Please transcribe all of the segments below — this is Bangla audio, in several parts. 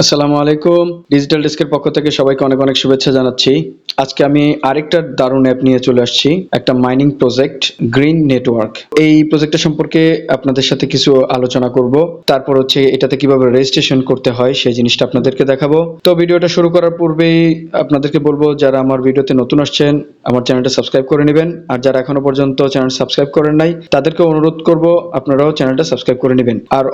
আসসালামু আলাইকুম। ডিজিটাল ডেস্কের পক্ষ থেকে সবাইকে অনেক অনেক শুভেচ্ছা জানাচ্ছি। আজকে আমি আরেকটা দারুণ অ্যাপ নিয়ে চলে আসছি, একটা মাইনিং প্রজেক্ট গ্রিন নেটওয়ার্ক। এই প্রজেক্টটা সম্পর্কে আপনাদের সাথে কিছু আলোচনা করব। তারপর হচ্ছে এটাতে কিভাবে রেজিস্ট্রেশন করতে হয় সেই জিনিসটা আপনাদেরকে দেখাবো। তো ভিডিওটা শুরু করার পূর্বেই আপনাদেরকে বলবো, যারা আমার ভিডিওতে নতুন আসছেন আমার চ্যানেলটা সাবস্ক্রাইব করে নেবেন, আর যারা এখনো পর্যন্ত চ্যানেল সাবস্ক্রাইব করেন নাই তাদেরকে অনুরোধ করব আপনারাও চ্যানেলটা সাবস্ক্রাইব করে নেবেন, আর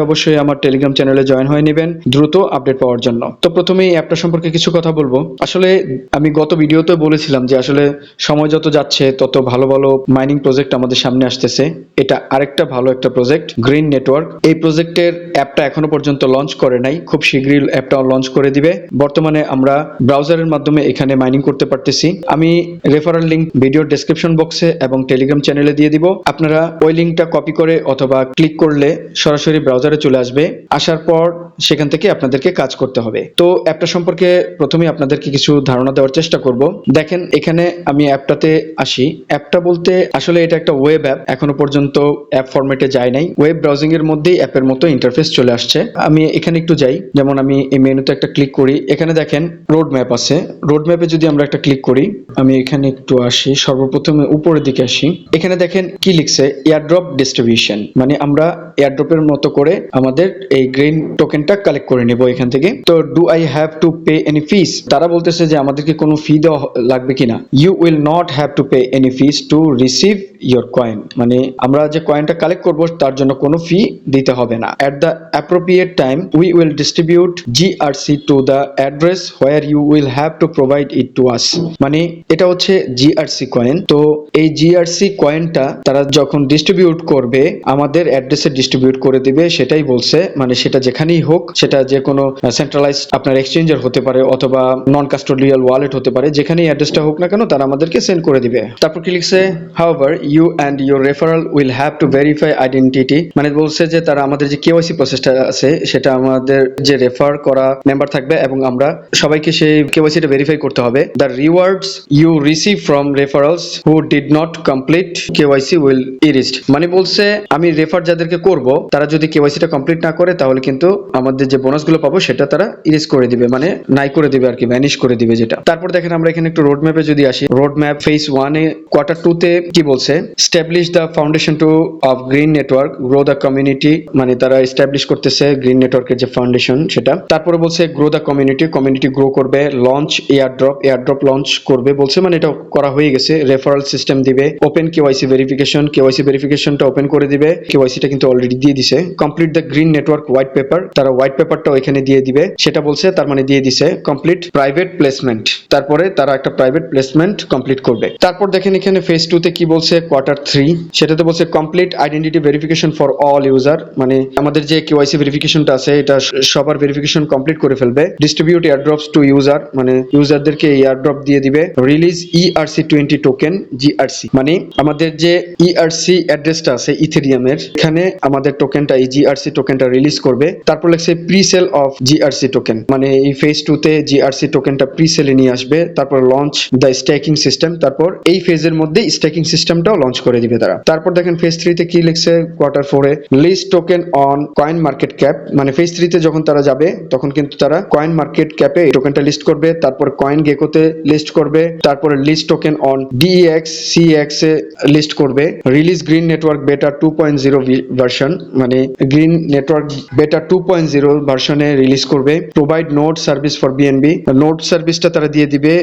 অবশ্যই আমার টেলিগ্রাম চ্যানেলে জয়েন হয়ে নেবেন দ্রুত আপডেট পাওয়ার জন্য। তো প্রথমে এই অ্যাপটা সম্পর্কে কিছু কথা বলবো। আসলে আমি গত ভিডিওতে বলেছিলাম যে আসলে সময় যত যাচ্ছে তত ভালো ভালো মাইনিং প্রজেক্ট আমাদের সামনে আসতেছে। এটা আরেকটা ভালো একটা প্রজেক্ট গ্রিন নেটওয়ার্ক। এই প্রজেক্টের অ্যাপটা এখনো পর্যন্ত লঞ্চ করে নাই, খুব শীঘ্রই অ্যাপটা লঞ্চ করে দিবে। বর্তমানে আমরা ব্রাউজারের মাধ্যমে এখানে মাইনিং করতে পারতেছি। আমি রেফারেল লিংক ভিডিও ডেসক্রিপশন বক্সে এবং টেলিগ্রাম চ্যানেলে দিয়ে দিব। আপনারা ওই লিংকটা কপি করে অথবা ক্লিক করলে সরাসরি ব্রাউজারে চলে আসবে। আসার পর সেখান থেকে আপনাদেরকে কাজ করতে হবে। তো অ্যাপটা সম্পর্কে প্রথমে আপনাদেরকে কিছু ধারণা দেওয়ার চেষ্টা করব। দেখেন এখানে আমি অ্যাপটাতে আসি। অ্যাপটা বলতে আসলে এটা একটা ওয়েব অ্যাপ, এখনো পর্যন্ত অ্যাপ ফরম্যাটে যায় নাই। ওয়েব ব্রাউজিং এর মধ্যেই অ্যাপের মতো ইন্টারফেস চলে আসছে। আমি এখানে একটু যাই, যেমন আমি এই মেনুতে একটা ক্লিক করি। এখানে দেখেন রোড ম্যাপ আছে। রোড ম্যাপে যদি আমরা একটা ক্লিক করি, আমি এখানে একটু আসি, সর্বপ্রথমে উপরের দিকে আসি। এখানে দেখেন কি লিখছে, এয়ারড্রপ ডিস্ট্রিবিউশন, মানে আমরা এয়ারড্রপের মতো করে আমাদের এই গ্রিন টোকেনটা কালেক্ট করে নেব এখান থেকে। তো do I have to pay any fees, তারা বলতেছে যে আমাদেরকে কোনো ফি দেওয়া লাগবে কিনা। You will not have to pay any fees to receive your coin, মানে আমরা যে কয়েনটা কালেক্ট করব তার জন্য কোনো ফি দিতে হবে না। At the appropriate time we will distribute GRC to the address where you will have to provide it to us. মানে এটা হচ্ছে জিআরসি কয়েন। তো এই জিআরসি কয়েনটা তারা যখন ডিস্ট্রিবিউট করবে আমাদের অ্যাড্রেসে ডিস্ট্রিবিউট করে দিবে, সেটাই বলছে। মানে সেটা যেখানেই হোক, সেটা যে কোনো সেন্ট্রালাইজড আপনার এক্সচেঞ্জার হতে পারে অথবা নন কাস্টোডিয়াল ওয়ালেট হতে পারে, যেখানেই অ্যাড্রেসটা হোক না কেন তারা আমাদেরকে সেন্ড করে দিবে। তারপর কি লিখছে, however you and your referral will have to verify identity, মানে বলছে যে তারা আমাদের যে কেওয়াইসি প্রসেসটা আছে সেটা আমাদের যে রেফার করা মেম্বার থাকবে এবং আমরা সবাইকে সেই কেওয়াইসিটা ভেরিফাই করতে হবে। The rewards you receive from referrals who did not complete KYC will erased, মানে বলছে আমি রেফার যাদেরকে করব তারা যদি কেওয়াইসিটা কমপ্লিট না করে তাহলে কিন্তু আমাদের যে বোনাসগুলো পাবো সেটা তারা ইরেজ করে দিবে, মানে নাই করে দিবে আর কি, ভ্যানিশ করে দিবে যেটা। তারপর দেখেন আমরা এখানে একটু রোড ম্যাপে যদি আসি, রোড ম্যাপ ফেজ 1 এ কোয়ার্টার 2 তে কি বলছে, establish the foundation to of green network, grow the community, মানে তারা এস্টাবলিশ করতেছে গ্রিন নেটওয়ার্কের যে ফাউন্ডেশন সেটা। তারপরে বলছে grow the community, community grow করবে। লঞ্চ এয়ারড্রপ, এয়ারড্রপ লঞ্চ করবে বলছে, মানে এটা করা হয়ে গেছে। রেফারেল সিস্টেম দিবে। ওপেন কেওয়াইসি ভেরিফিকেশন, কেওয়াইসি ভেরিফিকেশনটা ওপেন করে দিবে। কেওয়াইসিটা কিন্তু অলরেডি দিয়ে দিছে। Complete the green network white paper, তারা হোয়াইট পেপারটা এখানে দিয়ে দিবে, সেটা বলছে, তার মানে দিয়ে দিছে। কমপ্লিট প্রাইভেট প্লেসমেন্ট, তারপরে তারা একটা প্রাইভেট প্লেসমেন্ট কমপ্লিট করবে। তারপর দেখেন এখানে ফেজ 2 তে কি বলছে, কোয়ার্টার 3 সেটাতে বলছে complete identity verification for all user, মানে আমাদের যে কেওয়াইসি ভেরিফিকেশনটা আছে এটা সবার ভেরিফিকেশন কমপ্লিট করে ফেলবে। ডিস্ট্রিবিউট এয়ারড্রপস টু ইউজার, মানে ইউজারদেরকে এয়ারড্রপ দিয়ে দিবে। রিলিজ ইআরসি 20 টোকেন জিআরসি, মানে আমাদের যে ইআরসি অ্যাড্রেসটা আছে ইথেরিয়ামের, এখানে আমাদের টোকেনটা এই জিআরসি টোকেনটা রিলিজ করবে। তারপর লেখছে pre sale of GRC token, মানে এই ফেজ 2 তে জিআরসি টোকেনটা প্রি সেলে নিয়ে আসবে। তারপর লঞ্চ দ্য স্টেকিং সিস্টেম, তারপর এই ফেজের মধ্যে স্টেকিং সিস্টেমটাও লঞ্চ করে দিবে তারা। তারপর দেখেন ফেজ 3 তে কি লিখছে, কোয়ার্টার 4 এ list token on CoinMarketCap, মানে ফেজ 3 তে যখন তারা যাবে তখন কিন্তু তারা কয়েন মার্কেট ক্যাপে টোকেনটা লিস্ট করবে। তারপর কয়েন গেকোতে লিস্ট করবে। তারপরে list token on DEX CEX এ লিস্ট করবে। Release green network beta 2.0 version, মানে গ্রিন নেটওয়ার্ক বেটা 2.0 ভার্সনে রিলিজ করবে। Provide node service for BNB, node সার্ভিসটা তারা দিয়ে দিবে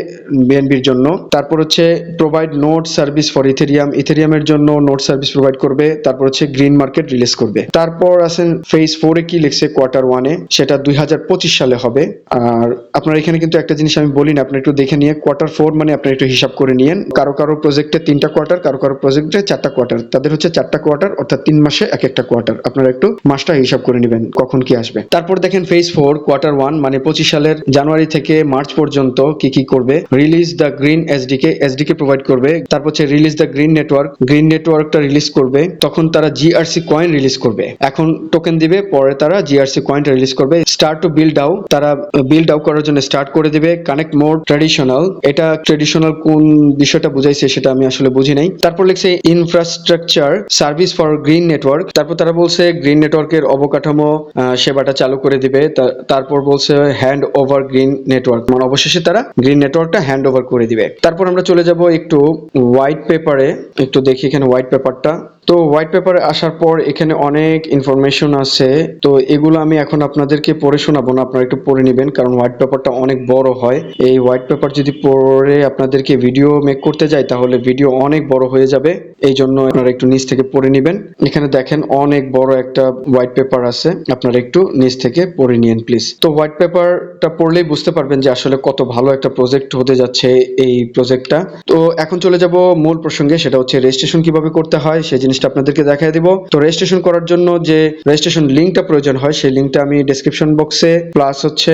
বিএনবির জন্য। তারপর হচ্ছে provide node service for Ethereum, ইথেরিয়ামের জন্য নোড সার্ভিস প্রোভাইড করবে। তারপর হচ্ছে গ্রিন মার্কেট রিলিজ করবে। তারপর আছেন ফেজ 4 এ কি লিখছে, কোয়ার্টার 1 এ সেটা 2025 সালে হবে। আর আপনার এখানে কিন্তু একটা জিনিস আমি বলি না, আপনি একটু দেখে নিয়ে, কোয়ার্টার 4 মানে আপনি একটু হিসাব করে নিয়েন। কারো কারো প্রজেক্টে 3টা কোয়ার্টার, কারো কারো প্রজেক্টে 4টা কোয়ার্টার, তাদের হচ্ছে 4টা কোয়ার্টার, অর্থাৎ 3 মাসে এক একটা কোয়ার্টার। আপনারা একটু মাসটা হিসাব করে নেবেন কখন কি আসবে। তারপর দেখেন ফেজ 4 কোয়ার্টার 1 মানে 25 সালের জানুয়ারি থেকে মার্চ পর্যন্ত কি কি করবে। Release the green SDK, SDK provide করবে। তারপর হচ্ছে release the green network network, green নেটওয়ার্কটা রিলিজ করবে, তখন তারা জিআরসি কয়েন রিলিজ করবে। এখন টোকেন দিবে, পরে তারা জিআরসি কয়েনটা রিলিজ করবে। স্টার্ট টু বিল্ড আউ, তারা বিল্ড আউট করার জন্য স্টার্ট করে দিবে। কানেক্ট মোর ট্র্যাডিশনাল, এটা ট্র্যাডিশনাল কোন বিষয়টা বুঝাইছে সেটা আমি আসলে বুঝি নাই। তারপর লিখছে infrastructure service for green network, তারপর তারা বলছে গ্রিন নেটওয়ার্কের অবকাঠামো সেবাটা চালু করে দিবে। তারপর বলছে হ্যান্ড ওভার গ্রিন নেটওয়ার্ক, মানে অবশেষে তারা গ্রিন নেটওয়ার্কটা হ্যান্ড ওভার করে দিবে। তারপর আমরা চলে যাব একটু হোয়াইট পেপারে, একটু দেখি এখানে হোয়াইট পেপারটা। তো হোয়াইট পেপারে আসার পর এখানে অনেক ইনফরমেশন আছে, তো এগুলো আমি এখন আপনাদেরকে পড়ে শোনাবো না, আপনারা একটু পড়ে নেবেন, কারণ হোয়াইট পেপারটা অনেক বড় হয়। এই হোয়াইট পেপার যদি পড়ে আপনাদেরকে ভিডিও মেক করতে যাই তাহলে ভিডিও অনেক বড় হয়ে যাবে, এই জন্য আপনারা একটু নিচ থেকে পড়ে নেবেন। এখানে দেখেন অনেক বড় একটা হোয়াইট পেপার আছে, আপনারা একটু নিচ থেকে পড়ে নিন প্লিজ। তো হোয়াইট পেপারটা পড়লেই বুঝতে পারবেন যে আসলে কত ভালো একটা প্রজেক্ট হতে যাচ্ছে এই প্রজেক্টটা। তো এখন চলে যাব মূল প্রসঙ্গে, সেটা হচ্ছে রেজিস্ট্রেশন কিভাবে করতে হয় সেই জিনিসটা আপনাদেরকে দেখাই দিব। তো রেজিস্ট্রেশন করার জন্য যে রেজিস্ট্রেশন লিংকটা প্রয়োজন হয় সেই লিংকটা আমি ডেসক্রিপশন বক্সে প্লাস হচ্ছে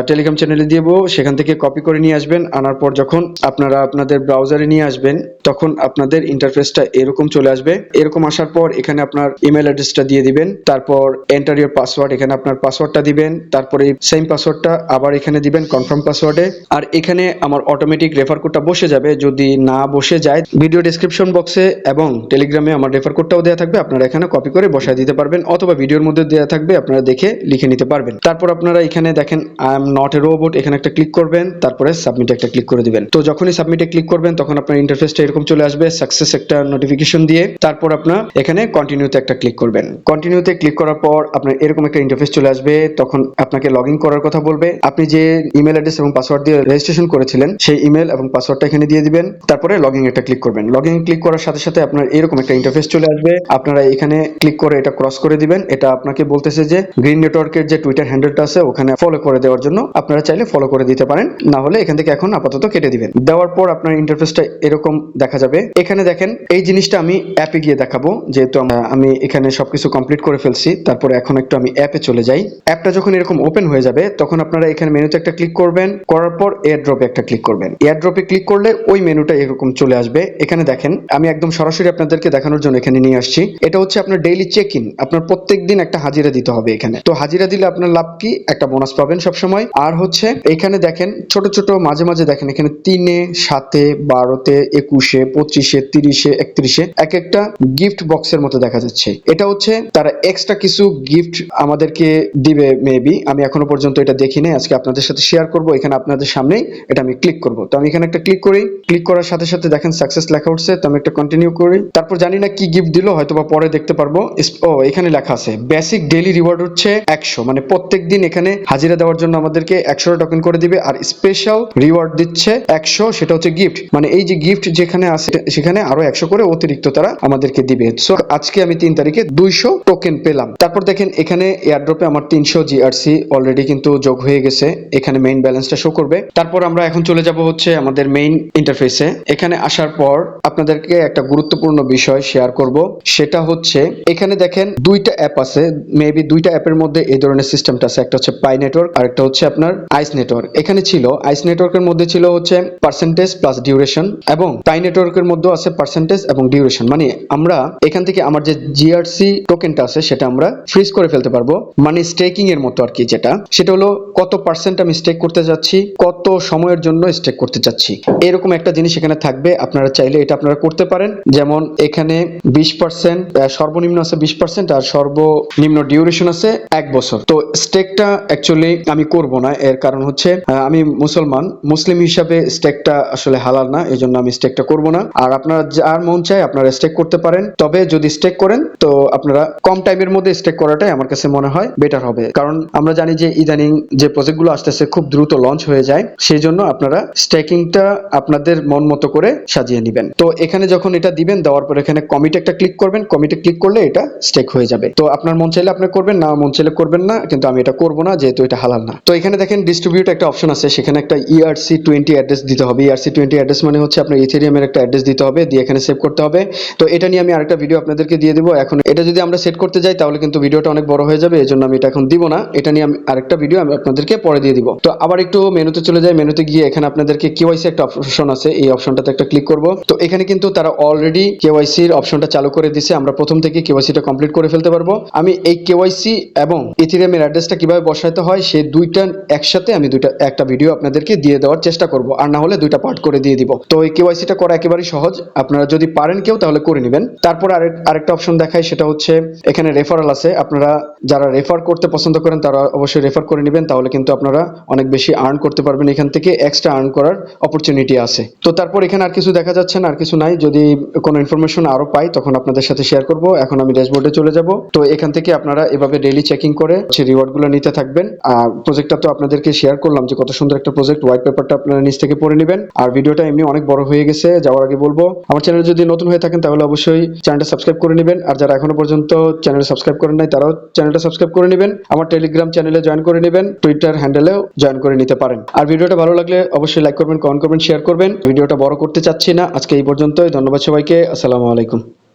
টেলিগ্রাম চ্যানেলে দিব, সেখান থেকে কপি করে নিয়ে আসবেন। আনার পর যখন আপনারা আপনাদের ব্রাউজারে নিয়ে আসবেন তখন আপনাদের ইন্টারফেসটা এরকম চলে আসবে। এরকম আসার পর এখানে আপনার ইমেল অ্যাড্রেসটা দিয়ে দিবেন, তারপর এন্টার ইউর পাসওয়ার্ড, এখানে আপনার পাসওয়ার্ডটা দিবেন, তারপরে সেম পাসওয়ার্ডটা আবার এখানে দিবেন কনফার্ম পাসওয়ার্ডে। আর এখানে আমার অটোমেটিক রেফার কোডটা বসে যাবে, যদি না বসে যায় ভিডিও ডেসক্রিপশন বক্সে এবং টেলিগ্রামে আমার রেফার কোডটাও দেওয়া থাকবে, আপনারা এখানে কপি করে বসায় দিতে পারবেন, অথবা ভিডিওর মধ্যে দেওয়া থাকবে, আপনারা দেখে লিখে নিতে পারবেন। তারপর আপনারা এখানে দেখেন I am not a robot, এখানে একটা ক্লিক করবেন, তারপরে সাবমিটে একটা ক্লিক করে দিবেন। তো যখনই সাবমিটে ক্লিক করবেন তখন আপনার ইন্টারফেসটা এরকম চলে আসবে সাকসেস একটা নোটিফিকেশন দিয়ে। তারপর আপনার এখানে কন্টিনিউতে একটা ক্লিক করবেন। কন্টিনিউতে ক্লিক করার পর আপনার এরকম একটা ইন্টারফেস চলে আসবে, তখন আপনাকে লগ ইন করার কথা বলবে। আপনি যে ইমেল অ্যাড্রেস এবং পাসওয়ার্ড দিয়ে রেজিস্ট্রেশন করেছিলেন সেই ইমেল এবং পাসওয়ার্ডটা এখানে দিয়ে দিবেন, তারপরে লগ ইন একটা ক্লিক করবেন। লগ ইন ক্লিক করার সাথে সাথে আপনার এরকম একটা ইন্টারফেস চলে আসবে, আপনারা এখানে ক্লিক করে এটা ক্রস করে দিবেন। এটা আপনাকে বলতেছে যে গ্রিন নেটওয়ার্কের যে টুইটার হ্যান্ডেলটা আছে ওখানে ফলো করে দেওয়ার জন্য, আপনারা চাইলে ফলো করে দিতে পারেন, না হলে এখান থেকে এখন আপাতত কেটে দিবেন। দেওয়ার পর আপনার ইন্টারফেসটা এরকম দেখা যাবে। এখানে দেখেন এই জিনিসটা আমি অ্যাপে গিয়ে দেখাবো, যেহেতু আমি এখানে সবকিছু কমপ্লিট করে ফেলছি। তারপরে এখন একটু আমি অ্যাপে চলে যাই। অ্যাপটা যখন এরকম ওপেন হয়ে যাবে তখন আপনারা এখানে মেনুতে একটা ক্লিক করবেন, করার পর এয়ারড্রপে একটা ক্লিক করবেন। এয়ারড্রপে ক্লিক করলে ওই মেনুটা এরকম চলে আসবে। এখানে দেখেন আমি একদম সরাসরি আপনাদেরকে দেখানোর জন্য এখানে নিয়ে আসছি। এটা হচ্ছে আপনার ডেইলি চেক ইন, আপনার প্রত্যেকদিন একটা হাজিরা দিতে হবে এখানে। তো হাজিরা দিলে আপনার লাভ কি, একটা বোনাস পাবেন সবসময়। আর হচ্ছে এখানে দেখেন ছোট ছোট মাঝে মাঝে দেখেন এখানে 3-এ 7-এ 12-তে 21-এ 25-এ 30-এ 31-এ এক একটা গিফট বক্সের মতো দেখা যাচ্ছে। এটা হচ্ছে তারা এক্সট্রা কিছু গিফট আমাদেরকে দিবে মেবি, আমি এখনো পর্যন্ত এটা দেখি নাই, আজকে আপনাদের সাথে শেয়ার করব। এখানে আপনাদের সামনেই এটা আমি ক্লিক করব। তো আমি এখানে একটা ক্লিক করি, ক্লিক করার সাথে সাথে দেখেন সাকসেস লেখা উঠছে, তো আমি একটা কন্টিনিউ করি। তারপর জানি না কি গিফট দিল, হয়তো বা পরে দেখতে পারবো। ও এখানে লেখা আছে বেসিক ডেইলি রিওয়ার্ড হচ্ছে 100, মানে প্রত্যেকদিন এখানে হাজিরা দেওয়ার জন্য আমাদেরকে 100 টোকেন করে দিবে। আর স্পেশাল রিওয়ার্ড দিচ্ছে 100, সেটা হচ্ছে গিফট, মানে এই যে গিফট যেখানে আছে সেখানে আরো 100 করে অতিরিক্ত তারা আমাদেরকে দিবে। সো আজকে আমি 3 তারিখে 200 টোকেন পেলাম। তারপর দেখেন এখানে এয়ারড্রপে আমার 300 জিআরসি অলরেডি কিন্তু যোগ হয়ে গেছে, এখানে মেইন ব্যালেন্সটা শো করবে। তারপর আমরা এখন চলে যাব হচ্ছে আমাদের মেইন ইন্টারফেসে। এখানে আসার পর আপনাদেরকে একটা গুরুত্বপূর্ণ বিষয় শেয়ার করব, সেটা হচ্ছে এখানে দেখেন দুইটা অ্যাপ আছে, মেবি দুইটা অ্যাপের মধ্যে এই ধরনের সিস্টেমটা আছে। একটা হচ্ছে পাই নেটওয়ার্ক আর একটা হচ্ছে আপনার আইস নেটওয়ার্ক। এখানে ছিল আইস নেটওয়ার্কের মধ্যে ছিল হচ্ছে পার্সেন্টেজ প্লাস ডিউরেশন, এবং পাই নেটওয়ার্কের মধ্যে আছে পার্সেন্টেজ এবং ডিউরেশন। মানে আমরা এখান থেকে আমার যে জিআরসি টোকেনটা আছে সেটা আমরা ফ্রিজ করে ফেলতে পারবো, মানে স্টেকিং এর মতো আর কি। যেটা সেটা হলো কত পার্সেন্ট আমি স্টেক করতে যাচ্ছি, কত সময়ের জন্য স্টেক করতে চাচ্ছি, এরকম একটা জিনিস এখানে থাকবে। আপনারা চাইলে এটা আপনারা করতে পারেন। যেমন এখানে 20% সর্বনিম্ন আছে 20% আর সর্বনিম্ন ডিউরেশন আছে 1 বছর। তো স্টেকটা অ্যাকচুয়ালি আমি করব না, এর কারণ হচ্ছে আমি মুসলিম হিসাবে স্টেকটা আসলে হালাল না, এই জন্য আমি স্টেকটা করব না। আর আপনারা যার মন চায় আপনারা স্টেক করতে পারেন, তবে যদি স্টেক করেন তো আপনারা কম টাইমের মধ্যে স্টেক করাটাই আমার কাছে মনে হয় বেটার হবে, কারণ আমরা জানি যে ইদানিং যে প্রজেক্টগুলো আসতেছে খুব দ্রুত লঞ্চ হয়ে যায়, সেই জন্য আপনারা স্টেকিংটা আপনাদের মন মতো করে সাজিয়ে নেবেন। তো এখানে যখন এটা দিবেন, দেওয়ার পর এখানে কমিট একটা ক্লিক করবেন, কমিটে ক্লিক করলে এটা স্টেক হয়ে যাবে। তো আপনার মন চাইলে আপনি করবেন, না মন চাইলে করবেন না, কিন্তু আমি এটা করব না যেহেতু এটা হালাল না। তো এখানে দেখেন ডিস্ট্রিবিউট একটা অপশন আছে, সেখানে একটা ERC20 অ্যাড্রেস দিতে হবে। ERC20 অ্যাড্রেস মানে হচ্ছে আপনার ইথেরিয়ামের একটা অ্যাড্রেস দিতে হবে, দিয়ে এখানে সেভ করতে হবে। তো এটা নিয়ে আমি আরেকটা ভিডিও আপনাদেরকে দিয়ে দিব। এখন এটা যদি আমরা সেট করতে যাই তাহলে কিন্তু ভিডিওটা অনেক বড় হয়ে যাবে, এজন্য আমি এটা এখন দিব না। এটা নিয়ে আমি আরেকটা ভিডিও আমি আপনাদেরকে পরে দিয়ে দিব। তো আবার একটু মেনুতে চলে যাই, মেনুতে গিয়ে এখানে আপনাদেরকে কেওয়াইসি একটা অপশন আছে, এই অপশনটাতে একটা ক্লিক করব। তো এখানে কিন্তু তারা অলরেডি কেওয়াইসির অপশনটা চালু করে দিয়েছে, আমরা প্রথম থেকে কেওয়াইসিটা কমপ্লিট করে ফেলতে পারবো। আমি এই কেওয়াইসি এবং ইথেরিয়ামের অ্যাড্রেসটা কিভাবে বসাতে হয় সেই দুইটা একসাথে আমি একটা ভিডিও আপনাদেরকে দিয়ে দেওয়ার চেষ্টা করব, আর না হলে দুইটা পার্ট করে দিয়ে দিব। তো এই কেওয়াইসিটা করা একেবারেই সহজ, আপনারা যদি পারেন কেউ তাহলে করে নেবেন। তারপর আরেকটা অপশন দেখাই, সেটা হচ্ছে এখানে রেফারেল আছে। আপনারা যারা রেফার করতে পছন্দ করেন তারা অবশ্যই রেফার করে নেবেন, তাহলে কিন্তু আপনারা অনেক বেশি আর্ন করতে পারবেন, এখান থেকে এক্সট্রা আর্ন করার অপরচুনিটি আছে। তো তারপর এখানে আর কিছু দেখা যাচ্ছে না, আর কিছু নাই। যদি কোনো ইনফরমেশন আরো পাই তখন আপনাদের সাথে শেয়ার করব। এখন আমি ড্যাশবোর্ডে চলে যাব। তো এখান থেকে আপনারা এভাবে ডেইলি চেকিং করে রিওয়ার্ড গুলো নিতে থাকবেন। আর প্রজেক্টটা তো আপনাদেরকে শেয়ার করলাম যে কত সুন্দর একটা প্রজেক্ট, হোয়াইট পেপারটা আপনারা নিচ থেকে পড়ে নেবেন। আর ভিডিওটা এমনি অনেক বড় হয়ে গেছে, যাওয়ার আগে বলবো আমার চ্যানেল যদি নতুন হয়ে থাকেন তাহলে অবশ্যই চ্যানেলটা সাবস্ক্রাইব করে নেবেন, আর যারা এখনো পর্যন্ত চ্যানেল সাবস্ক্রাইব করেন নাই তারাও চ্যানেলটা সাবস্ক্রাইব করে নেবেন। আমার টেলিগ্রাম চ্যানেলে জয়েন করে নেবেন, টুইটার হ্যান্ডেলেও জয়েন করে নিতে পারেন। আর ভিডিওটা ভালো লাগলে অবশ্যই লাইক করবেন, কমেন্ট করবেন, শেয়ার করবেন। ভিডিওটা বড় করতে চাচ্ছি না, আজকে এই পর্যন্তই। ধন্যবাদ সবাইকে, আসসালামু আলাইকুম।